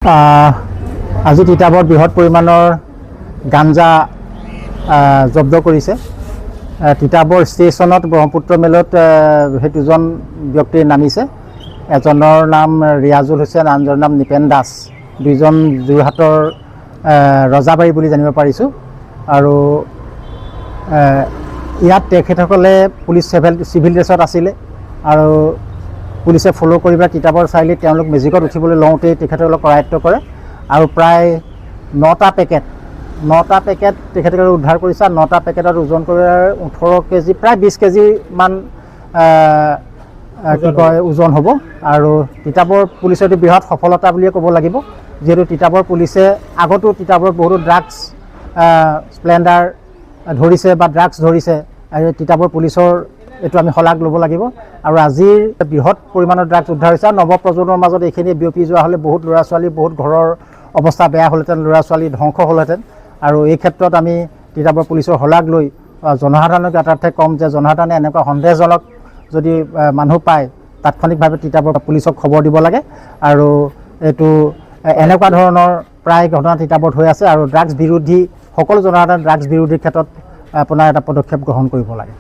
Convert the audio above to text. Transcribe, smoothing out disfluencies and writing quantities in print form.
আজি তিতাবৰত বৃহৎ পৰিমাণৰ গাঞ্জা জব্দ কৰিছে। তিতাবৰ ষ্টেচনত ব্ৰহ্মপুত্ৰ মেলত সেই দুজন ব্যক্তি নামিছে। এজনৰ নাম ৰিয়াজুল হুছেইন, আনজনৰ নাম নিপেন দাস। দুইজন যোৰহাটৰ ৰজাবাৰী বুলি জানিব পাৰিছোঁ। আৰু ইয়াত তেখেতসকলে পুলিচ চিভিল ড্ৰেছত আছিলে আৰু পুলিচে ফ'ল' কৰি পেলাই তিতাবৰ চাৰিআলিত তেওঁলোক মেজিকত উঠিবলৈ লওঁতেই তেখেতসকলক কৰায়ত্ব কৰে আৰু প্ৰায় 9টা পেকেট তেখেতসকলে উদ্ধাৰ কৰিছে। 9টা পেকেটত ওজন কৰি 18 কেজি, প্ৰায় 20 কেজিমান ওজন হ'ব। আৰু তিতাবৰ পুলিচৰ এইটো বৃহৎ সফলতা বুলিয়ে ক'ব লাগিব, যিহেতু তিতাবৰ পুলিচে আগতো তিতাবৰত বহুতো ড্ৰাগছ স্প্লেণ্ডাৰ ধৰিছে বা ড্ৰাগছ ধৰিছে। আৰু তিতাবৰ পুলিচৰ এইটো আমি শলাগ ল'ব লাগিব। আৰু আজিৰ বৃহৎ পৰিমাণৰ ড্ৰাগছ উদ্ধাৰ হৈছে। নৱপ্ৰজন্মৰ মাজত এইখিনি বিয়পি যোৱা হ'লে বহুত ল'ৰা ছোৱালী, বহুত ঘৰৰ অৱস্থা বেয়া হ'লহেঁতেন, ল'ৰা ছোৱালী ধ্বংস হ'লহেঁতেন। আৰু এই ক্ষেত্ৰত আমি তিতাবৰ পুলিচৰ শলাগ লৈ জনসাধাৰণক এটাতে ক'ম যে জনসাধাৰণে এনেকুৱা সন্দেহজনক যদি মানুহ পায় তাৎক্ষণিকভাৱে তিতাবৰ পুলিচক খবৰ দিব লাগে। আৰু এইটো এনেকুৱা ধৰণৰ প্ৰায় ঘটনা তিতাবৰত হৈ আছে। আৰু ড্ৰাগছ বিৰোধী সকলো জনসাধাৰণ ড্ৰাগছ বিৰোধীৰ ক্ষেত্ৰত আপোনাৰ এটা পদক্ষেপ গ্ৰহণ কৰিব লাগে।